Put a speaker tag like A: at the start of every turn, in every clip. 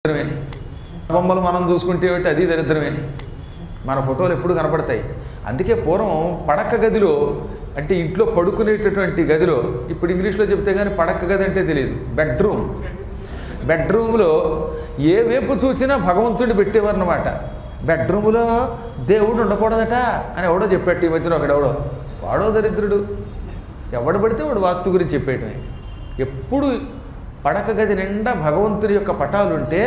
A: దరిద్రమే. బొమ్మలు మనం చూసుకుంటే ఏమిటి, అది దరిద్రమే. మన ఫోటోలు ఎప్పుడు కనపడతాయి. అందుకే పూర్వం పడక గదిలో, అంటే ఇంట్లో పడుకునేటటువంటి గదిలో, ఇప్పుడు ఇంగ్లీష్లో చెప్తే కానీ పడక గది అంటే తెలియదు, బెడ్రూమ్లో ఏ వైపు చూసినా భగవంతుడిని పెట్టేవారు అన్నమాట. బెడ్రూమ్లో దేవుడు ఉండకూడదట అని ఎవడో చెప్పాడు ఈ మధ్యలో ఒకడెవడో. వాడో దరిద్రుడు, ఎవడు పడితే వాడు వాస్తు గురించి చెప్పేయటమే. ఎప్పుడు పడక గది నిండా భగవంతుడి యొక్క పటాలుంటే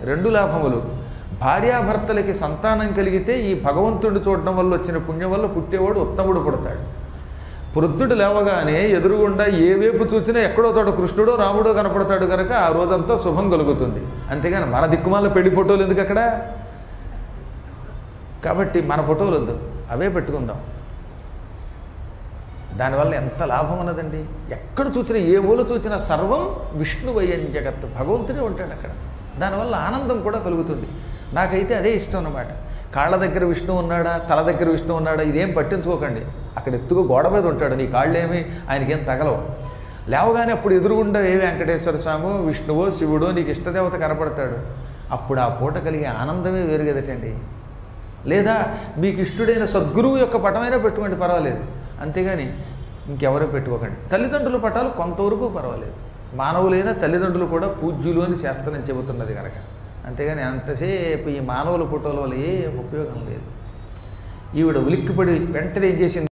A: రెండు లాభములు. భార్యాభర్తలకి సంతానం కలిగితే ఈ భగవంతుడిని చూడడం వల్ల వచ్చిన పుణ్యం వల్ల పుట్టేవాడు ఉత్తముడు పుడతాడు. వృద్ధుడు లేవగానే ఎదురుగుండా ఏ వైపు చూసినా ఎక్కడో చోట కృష్ణుడో రాముడో కనపడతాడు కనుక ఆ రోజంతా శుభం కలుగుతుంది. అంతేగాని మన దిక్కుమాల పెళ్లి ఫోటోలు ఎందుకు అక్కడ? కాబట్టి మన ఫోటోలు వద్దు, అవే పెట్టుకుందాం. దానివల్ల ఎంత లాభం ఉన్నదండి. ఎక్కడ చూసినా ఏ ఊళ్ళో చూసినా సర్వం విష్ణువయ్యన్ జగత్, భగవంతుడే ఉంటాడు అక్కడ. దానివల్ల ఆనందం కూడా కలుగుతుంది. నాకైతే అదే ఇష్టం అన్నమాట. కాళ్ళ దగ్గర విష్ణు ఉన్నాడా, తల దగ్గర విష్ణు ఉన్నాడా, ఇదేం పట్టించుకోకండి. అక్కడ ఎత్తుగా గోడ మీద ఉంటాడు, నీ కాళ్ళేమి ఆయనకేం తగలవు. లేవగానే అప్పుడు ఎదురుగుండా ఏ వెంకటేశ్వర స్వామో విష్ణువో శివుడో నీకు ఇష్టదేవత కనపడతాడు. అప్పుడు ఆ పూట కలిగే ఆనందమే వేరు కదటండి. లేదా మీకు ఇష్టడైన సద్గురువు యొక్క పటమైనా పెట్టుకోండి, పర్వాలేదు. అంతేగాని ఇంకెవరో పెట్టుకోకండి. తల్లిదండ్రుల పటాలు కొంతవరకు పర్వాలేదు. మానవులైన తల్లిదండ్రులు కూడా పూజ్యులు అని శాస్త్రం చెబుతున్నది కనుక. అంతేగాని అంతసేపు ఈ మానవుల ఫోటోల వల్ల ఏ ఉపయోగం లేదు. ఈవిడ ఉలిక్కిపడి వెంటనే ఏం చేసింది,